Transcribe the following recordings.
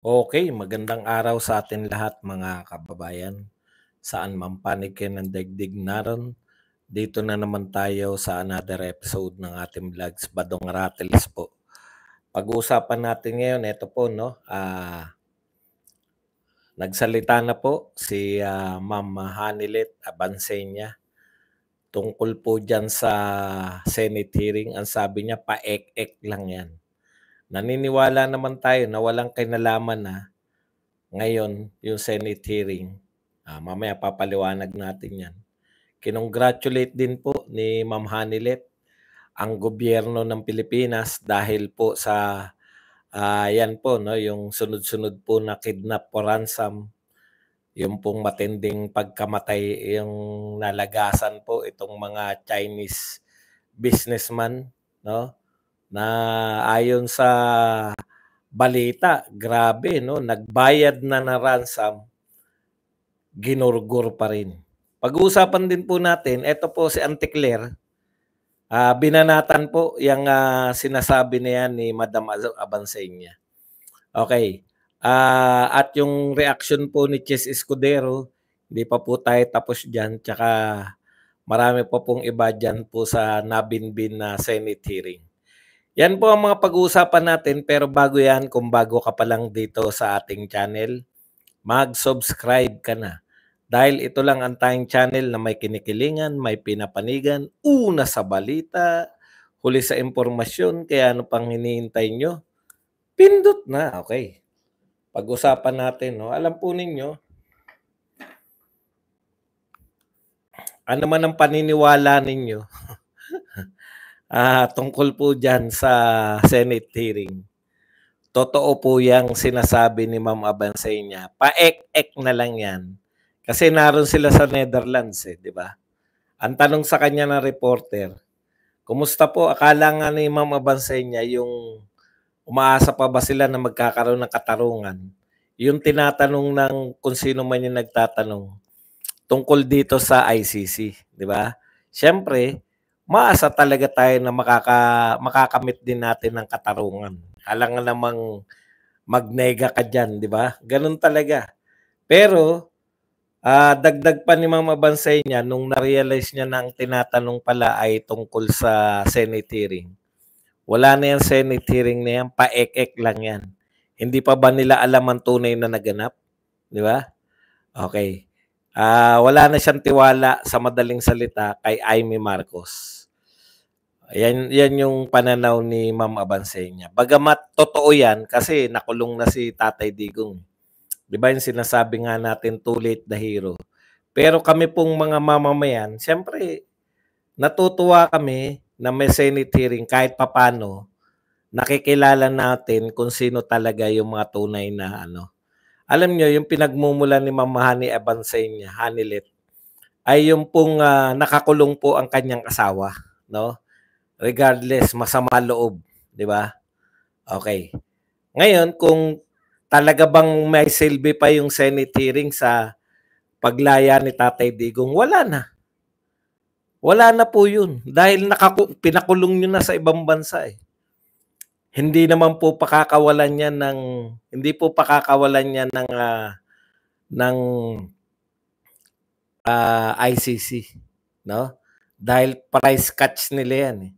Okay, magandang araw sa atin lahat mga kababayan. Saan man panig kayo ng daigdig naroon, dito na naman tayo sa another episode ng ating vlogs, Badong Rattles po. Pag-uusapan natin ngayon, ito po, no, nagsalita na po si Ma'am Hanilet Abansenya tungkol po dyan sa Senate hearing. Ang sabi niya, paek-ek lang yan. Naniniwala naman tayo na walang kinalaman na ngayon yung Senate hearing. Mamaya papaliwanag natin yan. Kinongratulate din po ni Ma'am Hanilet ang gobyerno ng Pilipinas dahil po sa yan po, no, yung sunod-sunod po na kidnap o ransom, yung pong matinding pagkamatay, yung nalagasan po itong mga Chinese businessman, no, na ayon sa balita, grabe, no, nagbayad na na ransom, ginurgur pa rin. Pag-uusapan din po natin, ito po si Auntie Claire, binanatan po yung sinasabi na yan ni Madam Abansenya. Okay. At yung reaction po ni Chess Escudero, hindi pa po tayo tapos dyan. Tsaka marami pa pong iba dyan po sa nabinbin na Senate hearing. Yan po ang mga pag-uusapan natin, pero bago yan, kung bago ka pa lang dito sa ating channel, mag-subscribe ka na. Dahil ito lang ang tayong channel na may kinikilingan, may pinapanigan, una sa balita, huli sa impormasyon, kaya ano pang hinihintay nyo? Pindot na, okay. Pag-usapan natin, no? Alam po ninyo, ano man ang paniniwala ninyo tungkol po dyan sa Senate hearing. Totoo po yang sinasabi ni Ma'am Abansenya. Paek-ek na lang yan. Kasi naroon sila sa Netherlands, di ba? Ang tanong sa kanya ng reporter, kumusta po? Akala nga ni Ma'am Abansenya yung umaasa pa ba sila na magkakaroon ng katarungan? Yung tinatanong ng kung sino man yung nagtatanong tungkol dito sa ICC, di ba? Siyempre, maasa talaga tayo na makakamit din natin ng katarungan. Alangan namang magnega ka dyan, di ba? Ganun talaga. Pero, dagdag pa ni Mama Bansay niya, nung na-realize niya na ang tinatanong pala ay tungkol sa Senate hearing. Wala na yan Senate hearing na yan, paek-ek lang yan. Hindi pa ba nila alam ang tunay na naganap? Di ba? Okay. Wala na siyang tiwala sa madaling salita kay Amy Marcos. Yan yung pananaw ni Ma'am Abansenya. Bagamat totoo yan kasi nakulong na si Tatay Digong. Di ba yung sinasabi nga natin, too late the hero. Pero kami pong mga mamamayan, siyempre, natutuwa kami na may Senate hearing kahit papano, nakikilala natin kung sino talaga yung mga tunay na ano. Alam nyo, yung pinagmumula ni Ma'am Hani Abansenya, Hanilet, ay yung pong nakakulong po ang kanyang asawa, no? Regardless, masama loob, di ba? Okay. Ngayon, kung talaga bang may silbi pa yung Senate hearing sa paglaya ni Tatay Digong, wala na. Wala na po yun. Dahil pinakulong nyo na sa ibang bansa eh. Hindi naman po pakakawalan yan ng, hindi po pakakawalan yan ng ICC, no? Dahil price catch nila yan eh.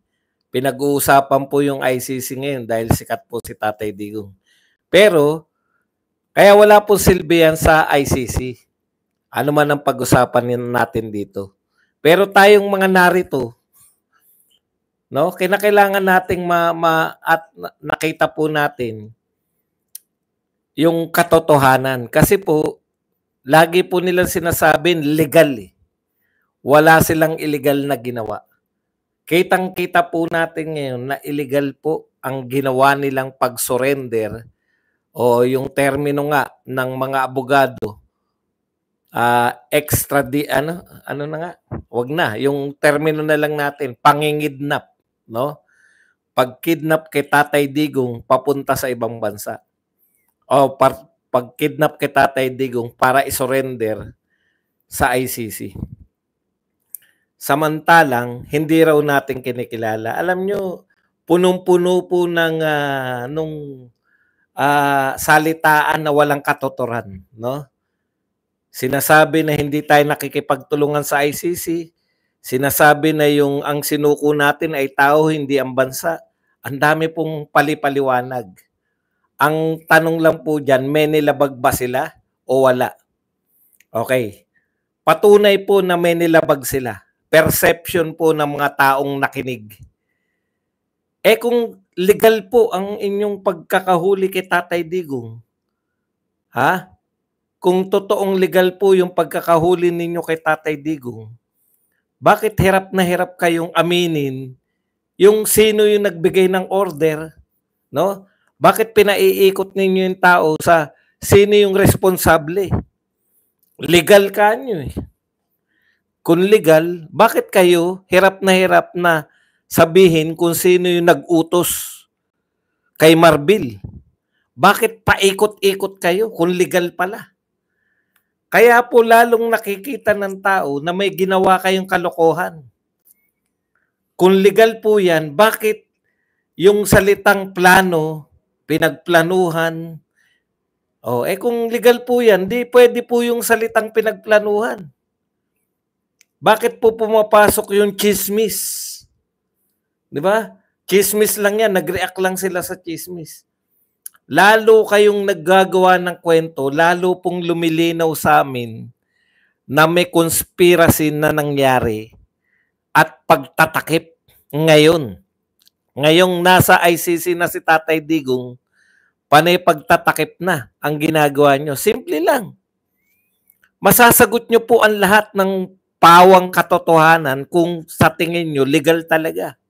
Pinag-uusapan po yung ICC ngayon dahil sikat po si Tatay Digong. Pero, kaya wala po silbi yan sa ICC. Ano man ang pag-usapan natin dito. Pero tayong mga narito, no, kinakailangan nating at nakita po natin yung katotohanan. Kasi po, lagi po nilang sinasabi legal eh. Wala silang illegal na ginawa. Kitang-kita po natin ngayon na illegal po ang ginawa nilang pag-surrender o yung termino nga ng mga abogado, ano na nga, wag na, yung termino na lang natin, pangingidnap, no? Pag-kidnap kay Tatay Digong papunta sa ibang bansa. O pag-kidnap kay Tatay Digong para isurrender sa ICC. Samantalang, hindi raw natin kinikilala. Alam nyo, punong-puno po ng nung salitaan na walang katuturan, no? Sinasabi na hindi tayo nakikipagtulungan sa ICC, sinasabi na yung ang sinuko natin ay tao, hindi ang bansa. Ang dami pong palipaliwanag. Ang tanong lang po dyan, may nilabag ba sila o wala? Okay. Patunay po na may nilabag sila. Perception po ng mga taong nakinig. Eh kung legal po ang inyong pagkakahuli kay Tatay Digong, ha? Kung totoong legal po yung pagkakahuli ninyo kay Tatay Digong, bakit hirap na hirap kayong aminin yung sino yung nagbigay ng order, no? Bakit pinaiikot ninyo yung tao sa sino yung responsable? Legal ka nyo eh. Kung legal, bakit kayo hirap na sabihin kung sino yung nag-utos kay Marbil? Bakit paikot-ikot kayo kung legal pala? Kaya po lalong nakikita ng tao na may ginawa kayong kalokohan. Kung legal po yan, bakit yung salitang plano, pinagplanuhan, kung legal po yan, di pwede po yung salitang pinagplanuhan. Bakit po pumapasok yung chismis? Di ba? Chismis lang yan, nag-react lang sila sa chismis. Lalo kayong naggagawa ng kwento, lalo pong lumilinaw sa amin na may conspiracy na nangyari at pagtatakip ngayon. Ngayong nasa ICC na si Tatay Digong, panay pagtatakip na ang ginagawa nyo. Simple lang. Masasagot nyo po ang lahat ng pawang katotohanan kung sa tingin nyo legal talaga.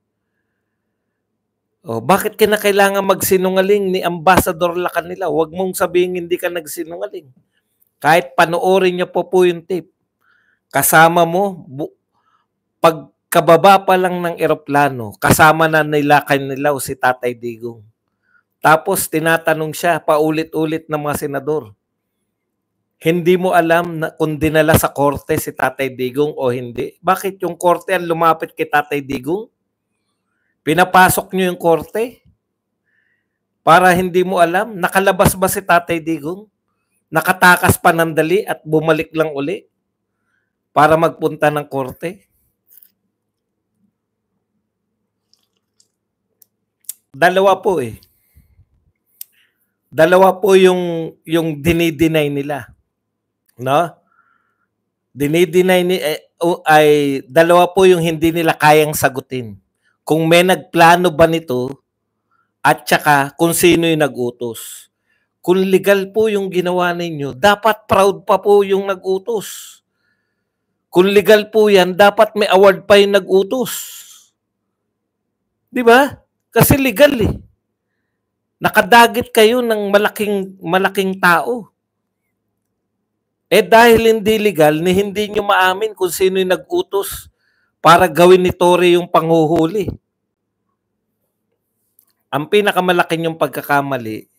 Bakit kinakailangan magsinungaling ni Ambassador Lacanila? Huwag mong sabihin hindi ka nagsinungaling. Kahit panoorin nyo po yung tape. Kasama mo, pagkababa pa lang ng eroplano, kasama na nila Canilaw si Tatay Digong. Tapos tinatanong siya paulit-ulit ng mga senador. Hindi mo alam na kung dinala sa korte si Tatay Digong o hindi. Bakit yung korte ang lumapit kay Tatay Digong? Pinapasok nyo yung korte? Para hindi mo alam? Nakalabas ba si Tatay Digong? Nakatakas pa ng dali at bumalik lang uli para magpunta ng korte? Dalawa po eh. Dalawa po yung dinideny nila. No? Dinideny ay dalawa po yung hindi nila kayang sagutin. Kung may nagplano ba nito at saka kung sino yung nag-utos. Kung legal po yung ginawa ninyo, dapat proud pa po yung nag-utos. Kung legal po yan, dapat may award pa yung nag-utos. Di ba? Kasi legal eh. Nakadagit kayo ng malaking tao. Dahil hindi legal, hindi nyo maamin kung sino yung nag-utos para gawin ni Torre yung panghuhuli. Ang pinakamalaking yung pagkakamali,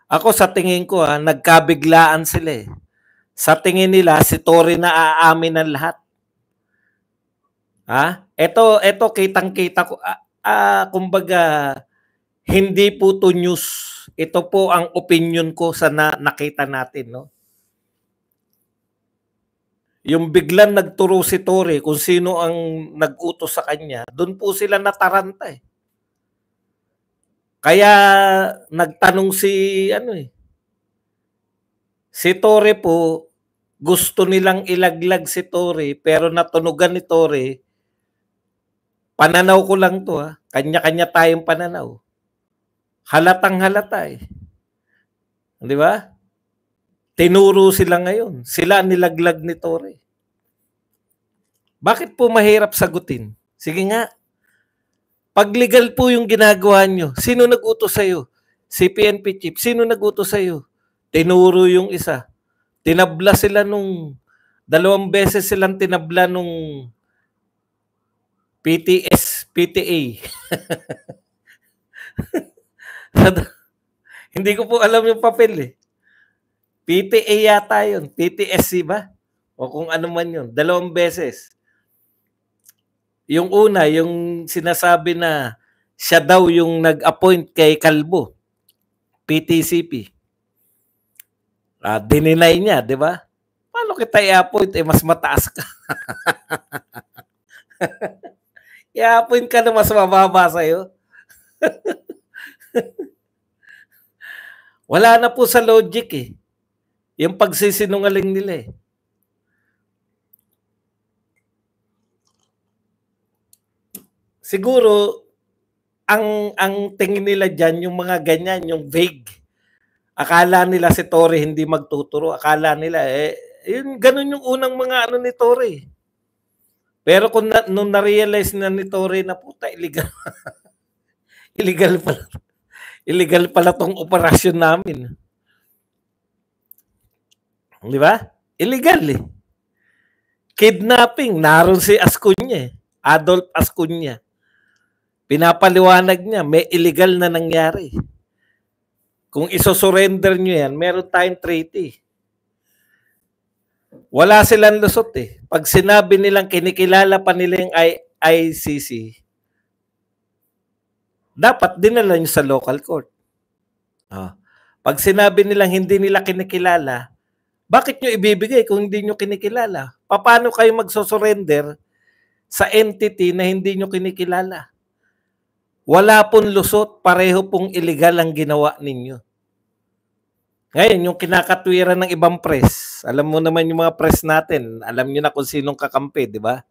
ako sa tingin ko nagkabiglaan sila eh. Sa tingin nila, si Torre na aamin ng lahat. Ito kitang-kita ko. Kumbaga, hindi po to news. Ito po ang opinion ko sa nakita natin, no? Yung biglang nagturo si Torre kung sino ang nag-utos sa kanya, doon po sila nataranta eh. Kaya nagtanong si Torre po, gusto nilang ilaglag si Torre, pero natunugan ni Torre, pananaw ko lang to kanya-kanya tayong pananaw. Halatang halata eh. Di ba? Tinuro sila ngayon. Sila nilaglag ni Torre. Bakit po mahirap sagutin? Sige nga. Pag legal po yung ginagawa nyo, sino nag-utos sa'yo? Si PNP chief. Sino nag-utos sa'yo? Tinuro yung isa. Tinabla sila nung 2 beses silang tinabla nung PTA. Hindi ko po alam yung papel eh. PTA yata yun. PTSC ba? O kung ano man yun. 2 beses. Yung una, yung sinasabi na siya daw yung nag-appoint kay Calvo. PTCP. Dininay niya, di ba? Paano kita i-appoint? Mas mataas ka. I-appoint ka na mas mababa sa'yo. Wala na po sa logic eh. Yung pagsisinungaling nila eh. Siguro, ang tingin nila dyan, yung mga ganyan, yung vague. Akala nila si Torre hindi magtuturo. Akala nila, yun, ganun yung unang mga ano ni Torre. Pero kung nung na-realize na ni Torre na puta, illegal. illegal pala. Illegal pala tong operasyon namin. Di ba? Illegal eh. Kidnapping. Naroon si Ascuña eh. Adolf Ascuña. Pinapaliwanag niya, may illegal na nangyari. Kung isosurrender nyo yan, meron tayong treaty. Wala silang lusot eh. Pag sinabi nilang kinikilala pa nila yung ICC, dapat dinala nyo sa local court. Pag sinabi nilang hindi nila kinikilala, bakit nyo ibibigay kung hindi nyo kinikilala? Paano kayo magsosurrender sa entity na hindi nyo kinikilala? Wala pong lusot, pareho pong illegal ang ginawa ninyo. Ngayon, yung kinakatwiran ng ibang press, alam mo naman yung mga press natin, alam nyo na kung sinong kakampi, di ba?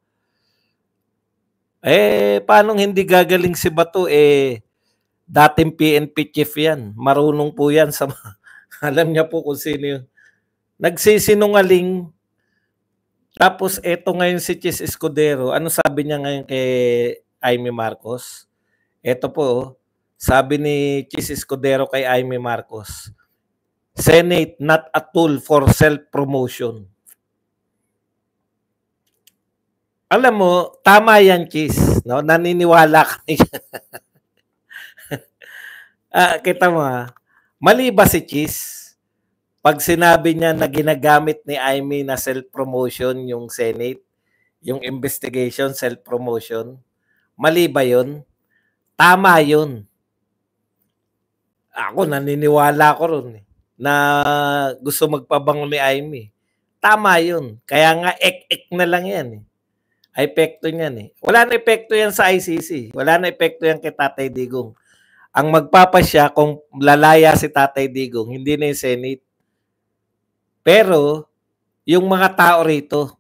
Paano hindi gagaling si Bato? Dating PNP chief yan. Marunong po yan sa... alam niya po kung sino yun. Nagsisinungaling. Tapos, eto ngayon si Chis Escudero. Ano sabi niya ngayon kay Amy Marcos? Ito po, sabi ni Chis Escudero kay Amy Marcos, Senate not a tool for self-promotion. Alam mo, tama yan, Chis. No? Naniniwala ka niya. Kita mo mali ba si Chis? Pag sinabi niya na ginagamit ni Amy na self-promotion yung Senate, yung investigation, self-promotion, mali ba yun? Tama yun. Ako, naniniwala ko ron na gusto magpabango ni Amy. Tama yun. Kaya nga, ek-ek na lang yan eh. Epekto niyan eh. Wala na epekto yan sa ICC. Wala na epekto yan kay Tatay Digong. Ang magpapasya kung lalaya si Tatay Digong, hindi na yung Senate. Pero, yung mga tao rito,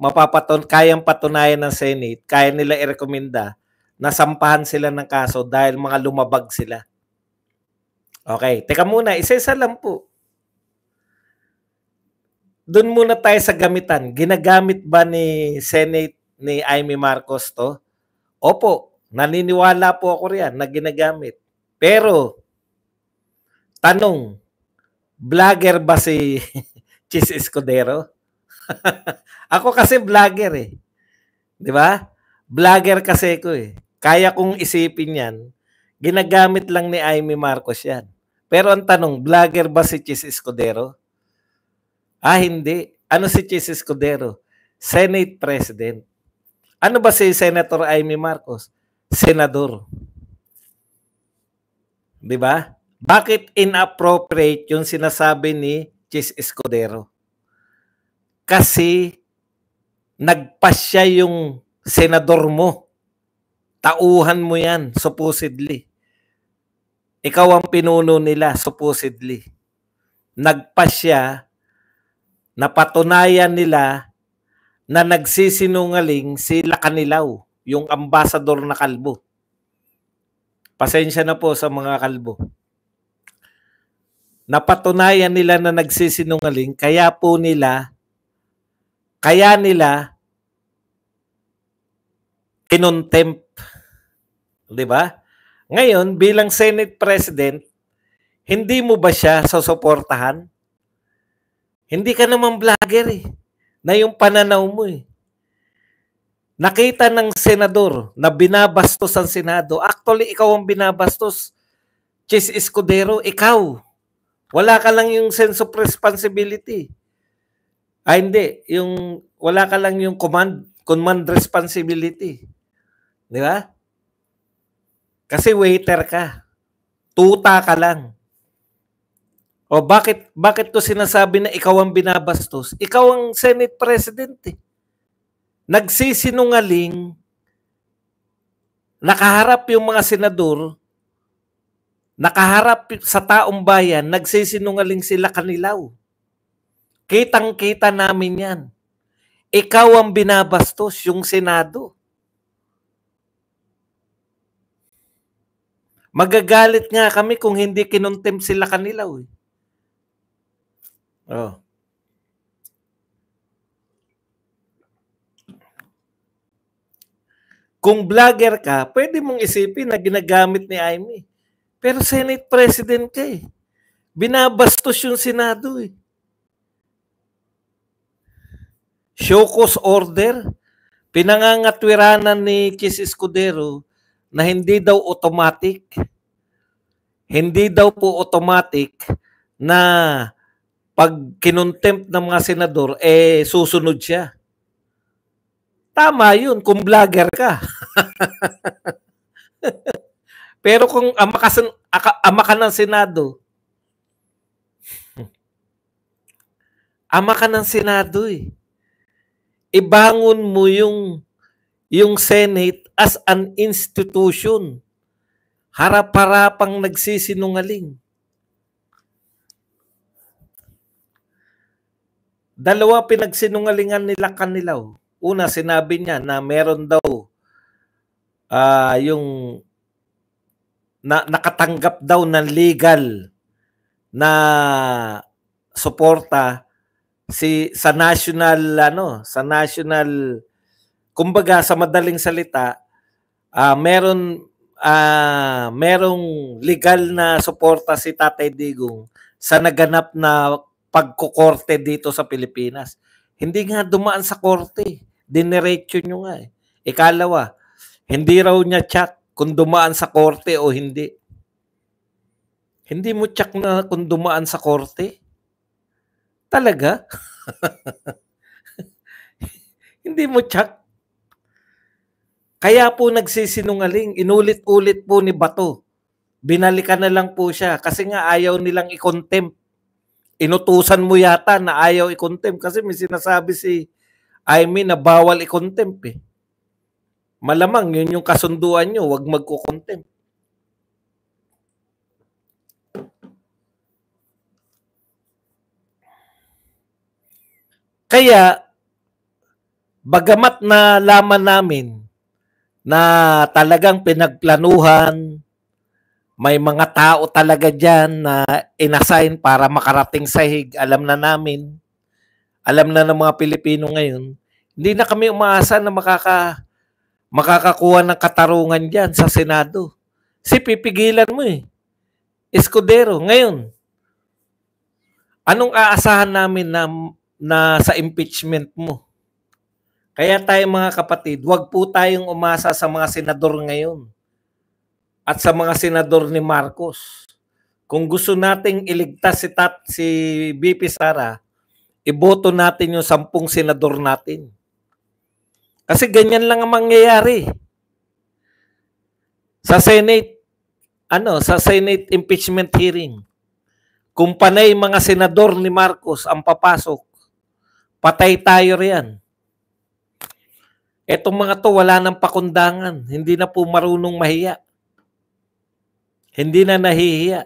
kayang patunayan ng Senate, kaya nila i-rekomenda na sampahan sila ng kaso dahil mga lumabag sila. Okay, teka muna, isa-isa lang po. Doon muna tayo sa gamitan. Ginagamit ba ni Senate ni Amy Marcos to? Opo, naniniwala po ako riyan na ginagamit. Pero, tanong, vlogger ba si Chis Escudero? Ako kasi vlogger eh. Di ba? Vlogger kasi ko eh. Kaya kong isipin yan. Ginagamit lang ni Amy Marcos yan. Pero ang tanong, vlogger ba si Chis Escudero? Hindi. Ano si Chis Escudero? Senate President. Ano ba si Senator Amy Marcos? Senador. Di ba? Bakit inappropriate yung sinasabi ni Chis Escudero? Kasi nagpasya yung senador mo. Tauhan mo yan, supposedly. Ikaw ang pinuno nila, supposedly. Nagpasya, napatunayan nila na nagsisinungaling sila Kanilaw, yung ambasador na kalbo. Pasensya na po sa mga kalbo. Napatunayan nila na nagsisinungaling, kaya nila kinontempt. Di ba? Ngayon, bilang Senate President, hindi mo ba siya susuportahan? Hindi ka naman vlogger eh. Na yung pananaw mo eh. Nakita ng senador na binabastos ang Senado. Actually, ikaw ang binabastos. Chis Escudero, ikaw. Wala ka lang yung sense of responsibility. Hindi. Wala ka lang yung command responsibility. Di ba? Kasi waiter ka. Tuta ka lang. O bakit ko sinasabi na ikaw ang binabastos? Ikaw ang Senate President eh. Nagsisinungaling, nakaharap yung mga senador, nakaharap sa taong bayan, nagsisinungaling sila Kanilaw. Kitang-kita namin yan. Ikaw ang binabastos, yung Senado. Magagalit nga kami kung hindi kinuntem sila Kanilaw. Eh. Oh. Kung vlogger ka, pwede mong isipin na ginagamit ni Amy. Pero Senate President ka eh. Binabastos yung Senado eh. Show cause order. Pinangangatwiranan ni Chis Escudero na hindi daw automatic. Hindi daw po automatic na pag kinontempt ng mga senador, eh susunod siya. Tama yun kung vlogger ka. Pero kung ama ka ng Senado, ama ka ng Senado eh. Ibangon mo yung Senate as an institution. Harap-harapang nagsisinungaling. Dalawa pinagsinungalingan nila Kanilaw. Una, sinabi niya na meron daw yung nakatanggap daw ng legal na suporta sa national kumbaga sa madaling salita merong legal na suporta si Tatay Digong sa naganap na pagkukorte dito sa Pilipinas. Hindi nga dumaan sa korte. Dinerecho nyo nga eh. Ikalawa, hindi raw niya check kung dumaan sa korte o hindi. Hindi mo check na kung dumaan sa korte? Talaga? Hindi mo check? Kaya po nagsisinungaling, inulit-ulit po ni Bato. Binalikan na lang po siya kasi nga ayaw nilang i-contempt. Inutusan mo yata na ayaw i-contempt kasi may sinasabi si Amy na bawal i-contempt eh. Malamang yun yung kasunduan nyo, wag magko-contempt. Kaya, bagamat na laman namin na talagang pinagplanuhan, may mga tao talaga dyan na inassign para makarating sa hig, alam na namin, alam na ng mga Pilipino ngayon, hindi na kami umaasa na makakakuha ng katarungan dyan sa Senado. Si pipigilan mo eh. Escudero, ngayon, anong aasahan namin na sa impeachment mo? Kaya tayo mga kapatid, wag po tayong umasa sa mga senador ngayon at sa mga senador ni Marcos. Kung gusto nating iligtas si BP Sara, iboto natin yung 10 senador natin. Kasi ganyan lang ang mangyayari. Sa Senate impeachment hearing, kung panay mga senador ni Marcos ang papasok, patay tayo riyan. Etong mga to wala nang pakundangan, hindi na po marunong mahiya. Hindi na nahihiya.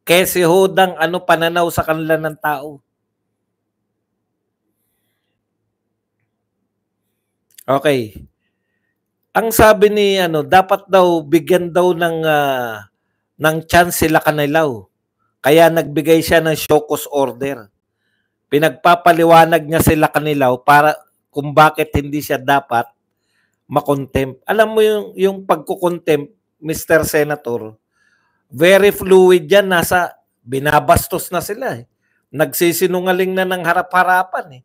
Kasi hodang pananaw sa kanila ng tao. Okay. Ang sabi ni dapat daw bigyan daw ng chance sila Kanilaw. Kaya nagbigay siya ng show cause order. Pinagpapaliwanag niya sila Kanilaw para kung bakit hindi siya dapat makontempt. Alam mo yung pagkukontempt, Mr. Senator, very fluid yan, nasa binabastos na sila eh. Nagsisinungaling na ng harap-harapan eh.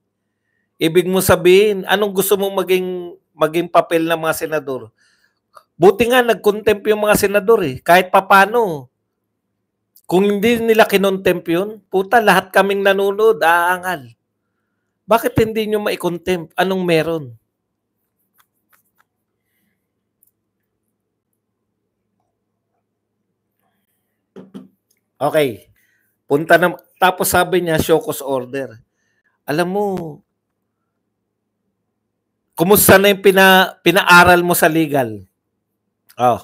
Ibig mo sabihin, anong gusto mong maging papel ng mga senador? Buti nga nag-contempt yung mga senador eh. Kahit papano. Kung hindi nila kinontempt yun, puta lahat kaming nanonood, aangal. Bakit hindi nyo ma-contempt? Anong meron? Okay. Punta na, tapos sabi niya, show cause order. Alam mo, kumusta na yung pinaaral mo sa legal? Oh.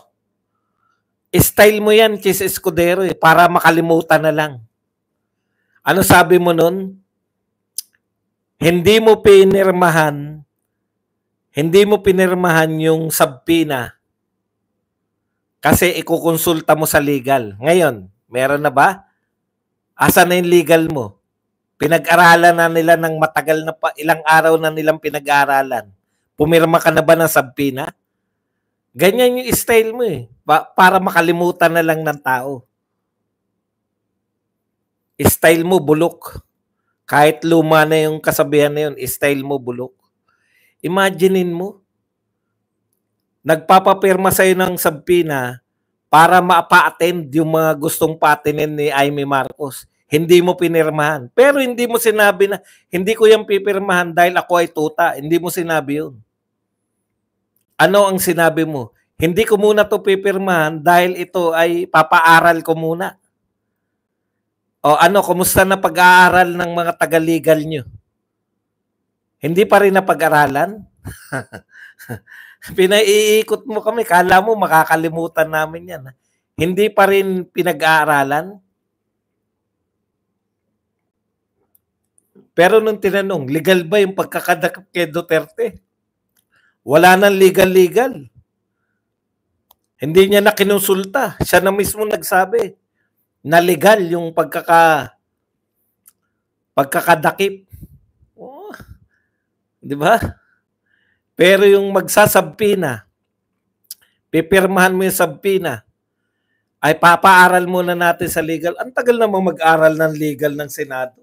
Style mo yan, Chis Escudero, para makalimutan na lang. Ano sabi mo nun? Hindi mo pinirmahan yung subpoena kasi ikukonsulta mo sa legal. Ngayon, meron na ba? Asa na yung legal mo? Pinag-aralan na nila ng matagal na pa, ilang araw na nilang pinag-aralan. Pumirma ka na ba ng subpoena? Ganyan yung style mo para makalimutan na lang ng tao. Style mo bulok. Kahit luma na yung kasabihan na yun, style mo bulok. Imaginein mo, nagpapapirma sa'yo ng subpoena para mapa-attend yung mga gustong patinin ni Amy Marcos. Hindi mo pinirmahan. Pero hindi mo sinabi na, hindi ko yung pipirmahan dahil ako ay tuta. Hindi mo sinabi yun. Ano ang sinabi mo? Hindi ko muna to pipirmahan dahil ito ay papaaral ko muna. O ano, kumusta na pag-aaral ng mga taga-legal nyo? Hindi pa rin napag-aralan? Pinaiikot mo kami. Kala mo makakalimutan namin yan. Hindi pa rin pinag-aaralan? Pero nung tinanong, legal ba yung pagkakadakip kay Duterte? Wala nang legal-legal. Hindi niya na kinonsulta. Siya na mismo nagsabi na legal yung pagkakadakip. Oh, di ba? Pero yung magsasabpina, pipirmahan mo yung sabpina, ay papaaral muna natin sa legal. Ang tagal namang mag-aral ng legal ng Senado.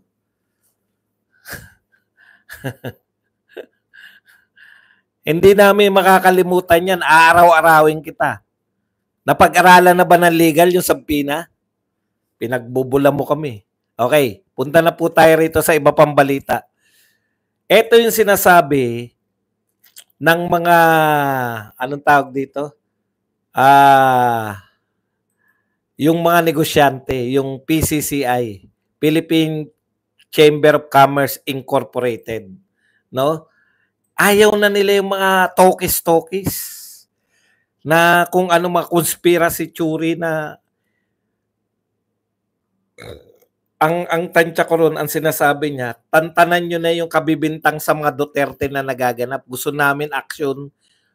Hindi namin makakalimutan yan. Aaraw-arawin kita. Napag-aralan na ba ng legal yung sabpina? Pinagbubula mo kami. Okay, punta na po tayo rito sa iba pang balita. Ito yung sinasabi ng mga, anong tawag dito? Yung mga negosyante, yung PCCI, Philippine Chamber of Commerce Incorporated, no? Ayaw na nila yung mga tokis-tokis na kung ano mga conspiracy theory na ang tansya ko ron, ang sinasabi niya, tantanan nyo na yung kabibintang sa mga Duterte na nagaganap. Gusto namin action,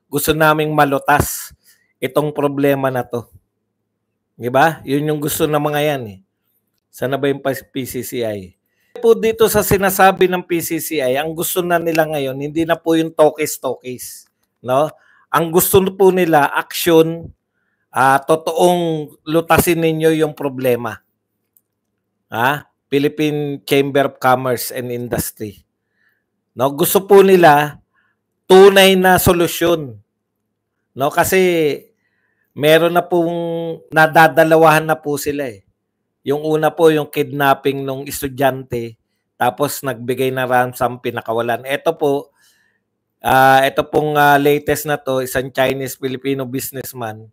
gusto namin malutas itong problema na to. Diba? Yun yung gusto ng mga yan Sana ba yung PCCI? Po dito sa sinasabi ng PCCI, ang gusto na nila ngayon, hindi na po yung tokis-tokis. No? Ang gusto po nila, action, totoong lutasin ninyo yung problema. Philippine Chamber of Commerce and Industry. No, gusto po nila tunay na solusyon. No, kasi meron na pong nadadalawahan na po sila Yung una po yung kidnapping ng estudyante, tapos nagbigay ng ransom, pinakawalan. Ito pong latest na to, isang Chinese-Filipino businessman.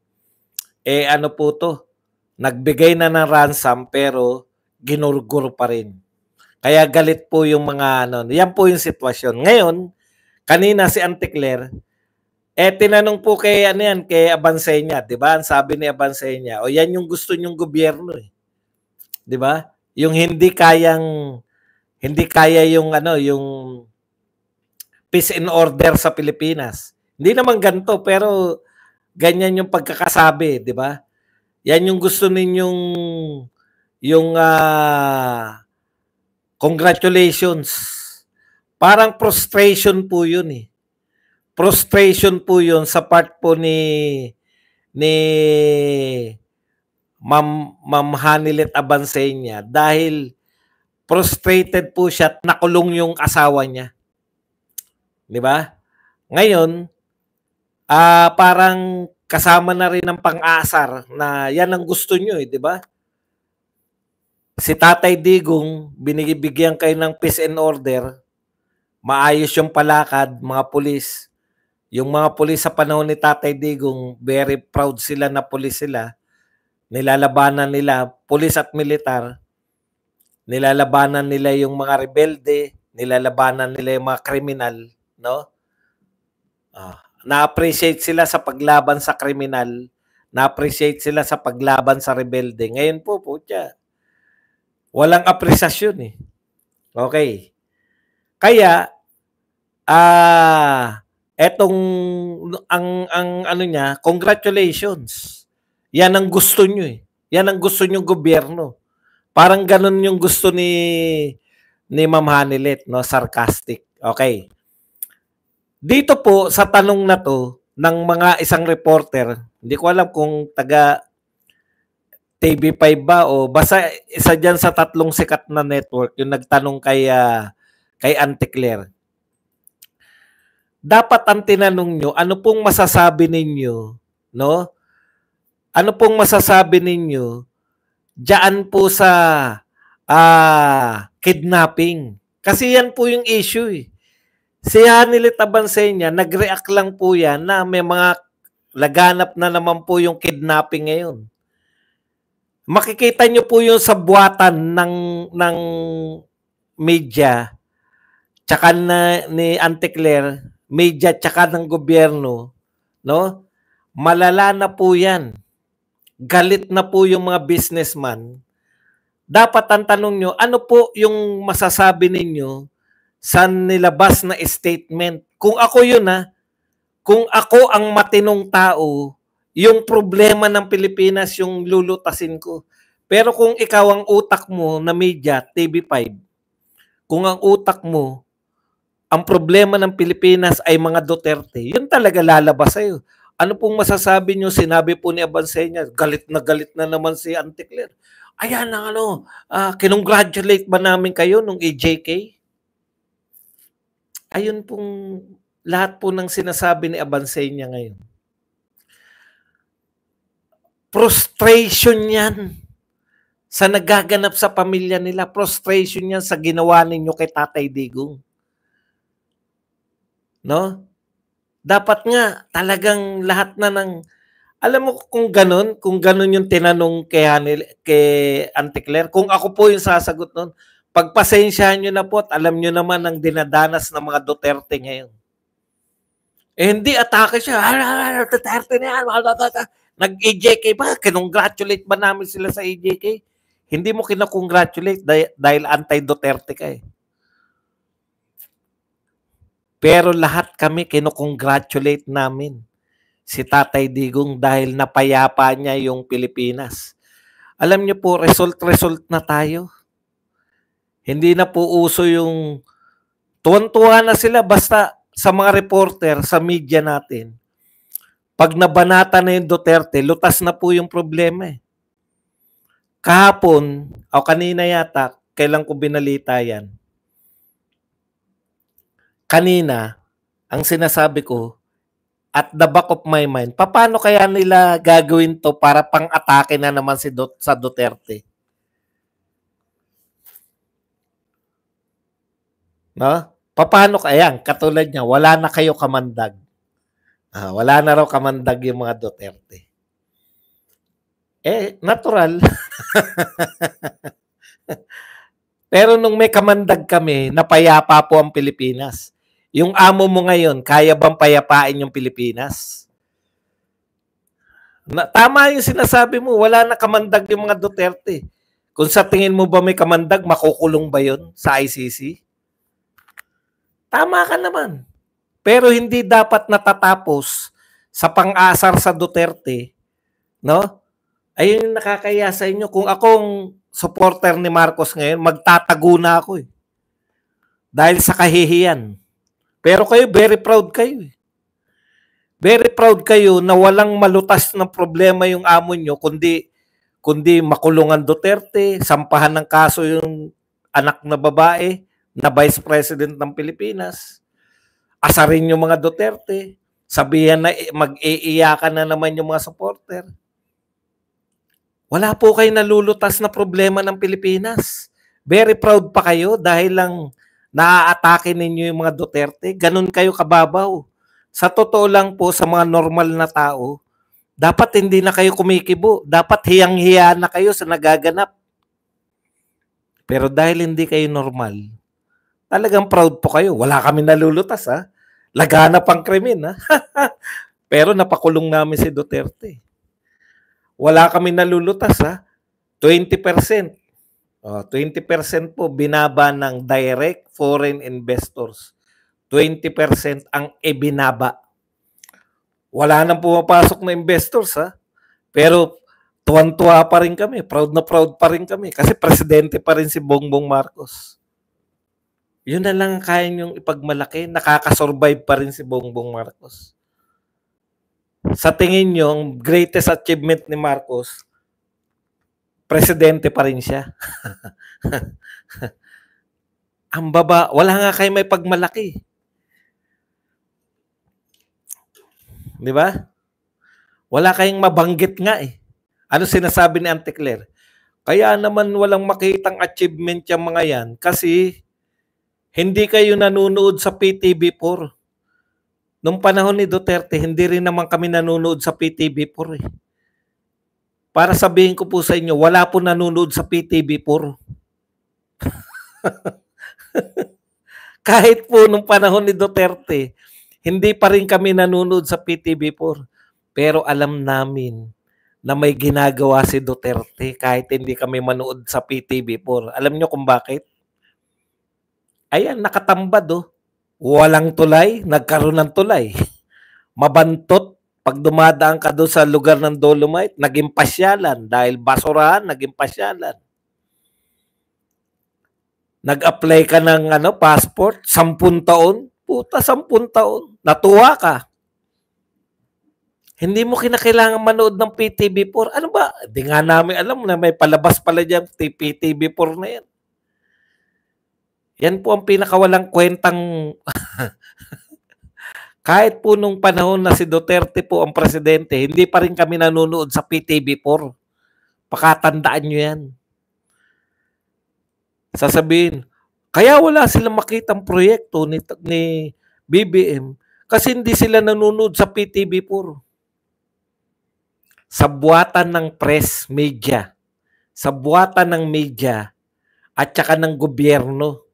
Ano po to? Nagbigay na ng ransom pero ginurgur pa rin. Kaya galit po yung mga yan po yung sitwasyon. Ngayon, kanina si Auntie Claire, tinanong po kay kay Abansenya, 'di ba? Ang sabi ni Abansenya, yan yung gusto nyong gobyerno 'Di ba? Yung hindi kaya yung yung peace and order sa Pilipinas. Hindi naman ganito pero ganyan yung pagkakasabi, 'di ba? Yan yung gusto ninyong yung congratulations. Parang frustration po yun Frustration po yun sa part po ni Ma'am Hanilet Abansenya dahil frustrated po siya at nakulong yung asawa niya. 'Di ba? Ngayon, parang kasama na rin ng pang-asar na yan ang gusto nyo 'di ba? Si Tatay Digong, binibigyan kayo ng peace and order, maayos yung palakad, mga pulis. Yung mga pulis sa panahon ni Tatay Digong, very proud sila na pulis sila. Nilalabanan nila, pulis at militar. nilalabanan nila yung mga rebelde, nilalabanan nila yung mga kriminal, no? Na-appreciate sila sa paglaban sa kriminal, na-appreciate sila sa paglaban sa rebelde. Ngayon po, putya, walang apresiasyon eh. Okay. Kaya, etong, ang ano niya, congratulations. Yan ang gusto nyo eh. Yan ang gusto nyo gobyerno. Parang ganun yung gusto ni Ma'am Hanilet, no? Sarcastic. Okay. Dito po sa tanong na to ng mga isang reporter, hindi ko alam kung taga TV5 ba o basta isa diyan sa tatlong sikat na network yung nagtanong kay Auntie Claire. Dapat ang tinanong nyo, ano pong masasabi ninyo, no? Ano pong masasabi ninyo diyan po sa kidnapping? Kasi yan po yung issue eh. Si Hanilet Abansenya, nag-react lang po yan na may mga laganap na naman po yung kidnapping ngayon. Makikita nyo po yung sabuatan ng media tsaka ni Auntie Claire, media tsaka ng gobyerno, no? Malala na po yan. Galit na po yung mga businessman. Dapat ang tanong nyo, ano po yung masasabi ninyo sa nilabas na statement? Kung ako yun kung ako ang matinong tao, yung problema ng Pilipinas yung lulutasin ko. Pero kung ikaw ang utak mo na media, TV5, kung ang utak mo, ang problema ng Pilipinas ay mga Duterte, yun talaga lalabas sa'yo. Ano pong masasabi nyo? Sinabi po ni Abansenya, galit na naman si Auntie Claire. Ayan ang kinongratulate ba namin kayo nung EJK? Ayun pong lahat po ng sinasabi ni Abansenya ngayon. Frustration yan sa nagaganap sa pamilya nila. Frustration yan sa ginawa ninyo kay Tatay Digong. No? Dapat nga talagang lahat na ng, alam mo kung ganun yung tinanong kay Auntie Claire, kung ako po yung sasagot nun, pagpasensyahan nyo na po at alam nyo naman ang dinadanas ng mga Duterte ngayon. Eh hindi atake siya, Duterte na yan, nag-EJK ba? Kinongratulate ba namin sila sa EJK? Hindi mo kinakongratulate dahil anti-Duterte ka eh. Pero lahat kami kinokongratulate namin si Tatay Digong dahil napayapa niya yung Pilipinas. Alam niyo po, result na tayo. Hindi na po uso yung tuwan-tuwa na sila basta sa mga reporter, sa media natin. Pag nabanata na yung Duterte, lutas na po yung problema eh. Kahapon, o kanina yata, kailan ko binalita yan, kanina, ang sinasabi ko, at the back of my mind, paano kaya nila gagawin to para pang-atake na naman sa Duterte? No? Paano kaya? Katulad niya, wala na kayo kamandag. Wala na raw kamandag yung mga Duterte. Eh, natural. Pero nung may kamandag kami, napayapa po ang Pilipinas. Yung amo mo ngayon, kaya bang payapain yung Pilipinas? Tama yung sinasabi mo, wala na kamandag yung mga Duterte. Kung sa tingin mo ba may kamandag, makukulong ba yun sa ICC? Tama ka naman. Pero hindi dapat natatapos sa pang-asar sa Duterte, no? Ayun yung nakakaya sa inyo. Kung akong supporter ni Marcos ngayon, magtatago na ako eh. Dahil sa kahihiyan. Pero kayo, very proud kayo eh. Very proud kayo na walang malutas ng problema yung amo nyo, kundi makulungan Duterte, sampahan ng kaso yung anak na babae na Vice President ng Pilipinas. Asarin yung mga Duterte. Sabihan na mag-iiyakan na naman yung mga supporter. Wala po kayo nalulutas na problema ng Pilipinas. Very proud pa kayo dahil lang naaatake ninyo yung mga Duterte. Ganun kayo kababaw. Sa totoo lang po, sa mga normal na tao, dapat hindi na kayo kumikibo. Dapat hiyang-hiya na kayo sa nagaganap. Pero dahil hindi kayo normal, talagang proud po kayo. Wala kami nalulutas, ha? Laganap ang krimen, ha? Pero napakulong namin si Duterte. Wala kami nalulutas, ha? 20%. 20% po binaba ng direct foreign investors. 20% ang ibinaba. Wala nang pumapasok na investors, ha? Pero tuwan-tuwa pa rin kami. Proud na proud pa rin kami. Kasi presidente pa rin si Bongbong Marcos. Yun na lang kaya niyong ipagmalaki. Nakakasurvive pa rin si Bongbong Marcos. Sa tingin niyo, ang greatest achievement ni Marcos, presidente pa rin siya. Ang baba, wala nga kayo may pagmalaki. Di ba? Wala kayong mabanggit nga eh. Ano sinasabi ni Auntie Claire? Kaya naman walang makitang achievement yung mga yan kasi hindi kayo nanonood sa PTV4. Nung panahon ni Duterte, hindi rin naman kami nanonood sa PTV4 eh. Para sabihin ko po sa inyo, wala po nanonood sa PTV4. Kahit po nung panahon ni Duterte, hindi pa rin kami nanonood sa PTV4. Pero alam namin na may ginagawa si Duterte kahit hindi kami manood sa PTV4. Alam nyo kung bakit? Ayan, nakatambad oh. Walang tulay, nagkaroon ng tulay. Mabantot, pag dumadaan ka doon sa lugar ng Dolomite, naging pasyalan. Dahil basurahan, naging pasyalan. Nag-apply ka ng passport, 10 taon. Puta, 10 taon. Natuwa ka. Hindi mo kinakailangan manood ng PTV4. Ano ba? Di nga namin alam na may palabas pala dyan, PTV4 na yan. Yan po ang pinakawalang kwentang kahit po nung panahon na si Duterte po ang presidente, hindi pa rin kami nanonood sa PTV4. Pakatandaan nyo yan. Sasabihin, kaya wala silang makitang proyekto ni BBM kasi hindi sila nanonood sa PTV4. Sa buwatan ng press, media, sa buwatan ng media at saka ng gobyerno,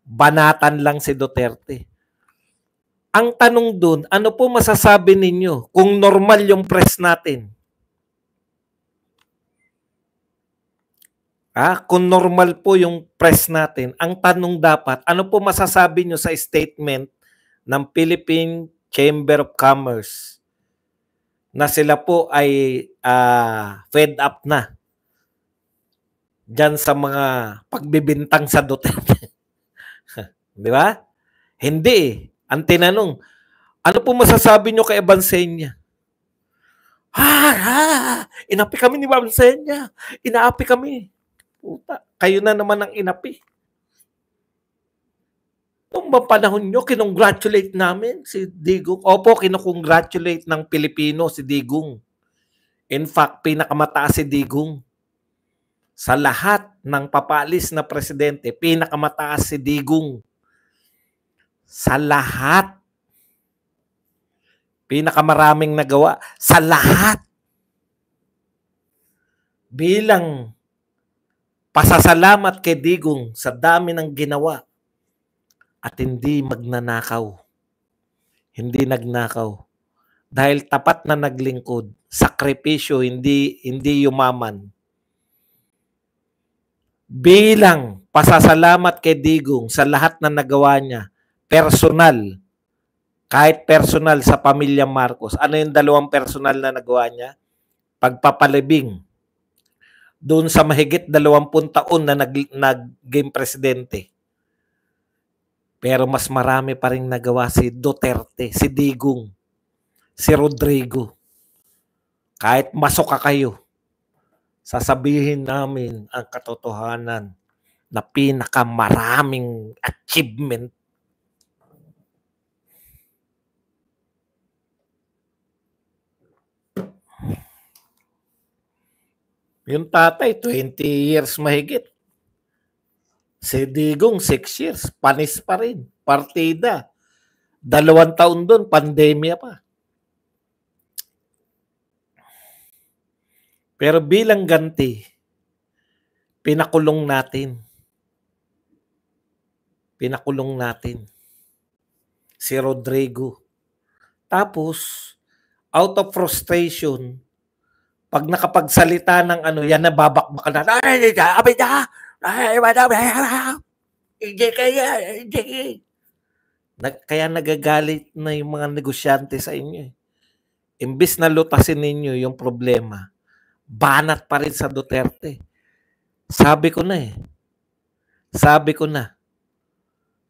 banatan lang si Duterte. Ang tanong dun, ano po masasabi ninyo kung normal yung press natin? Kung normal po yung press natin, ang tanong dapat, ano po masasabi nyo sa statement ng Philippine Chamber of Commerce na sila po ay fed up na dyan sa mga pagbibintang sa Duterte. Di ba? Hindi. Ang tinanong, ano po masasabi nyo kay Abansenya? Inapi kami ni Abansenya. Inaapi kami. Puta, kayo na naman ang inapi. Nung panahon nyo, kinongratulate namin si Digong. Opo, kinongratulate ng Pilipino si Digong. In fact, pinakamataas si Digong. Sa lahat ng papalis na presidente, pinakamataas si Digong. Sa lahat. Pinakamaraming nagawa. Sa lahat. Bilang pasasalamat kay Digong sa dami ng ginawa at hindi magnanakaw. Hindi nagnakaw. Dahil tapat na naglingkod, sakripisyo, hindi yumaman. Bilang pasasalamat kay Digong sa lahat na nagawa niya, personal, kahit personal sa pamilya Marcos. Ano yung 2 personal na nagawa niya? Pagpapalibing doon sa mahigit 20 taon na nag-game presidente. Pero mas marami pa rin nagawa si Duterte, si Digong, si Rodrigo. Kahit masoka kayo, sasabihin namin ang katotohanan na pinakamaraming achievement yung tatay, 20 years mahigit. Si Digong, 6 years. Panis pa rin. Partida. 2 taon doon, pandemya pa. Pero bilang ganti, pinakulong natin. Pinakulong natin si Rodrigo. Tapos, out of frustration, pag nakapagsalita ng ano, yan nababakbakan na, hindi kaya, hindi. Kaya nagagalit na yung mga negosyante sa inyo. Imbis na lutasin ninyo yung problema, banat pa rin sa Duterte. Sabi ko na,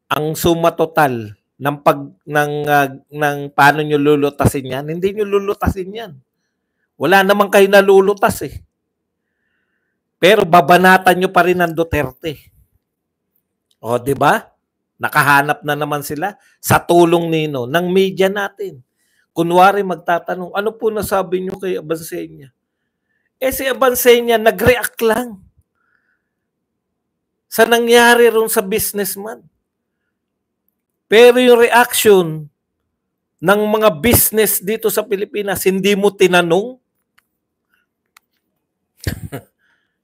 ang suma total ng paano nyo lulutasin yan, hindi nyo lulutasin yan. Wala naman kayo nalulutas eh. Pero babanatan nyo pa rin ang Duterte. O, di ba? Nakahanap na naman sila sa tulong nino ng media natin. Kunwari magtatanong, ano po nasabi nyo kay Abansenya? Si Abansenya nag-react lang sa nangyari ron sa businessman. Pero yung reaction ng mga business dito sa Pilipinas, hindi mo tinanong.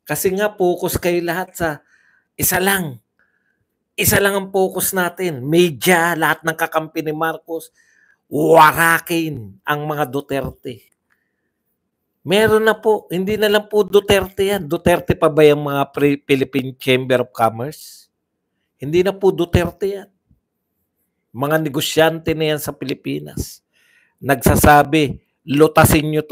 Kasi nga, focus kayo lahat sa isa lang. Isa lang ang focus natin. Media, lahat ng kakampi ni Marcos, warakin ang mga Duterte. Meron na po, hindi na lang po Duterte yan. Duterte pa ba yung mga Philippine Chamber of Commerce? Hindi na po Duterte yan. Mga negosyante na yan sa Pilipinas. Nagsasabi, lutasin nyo to.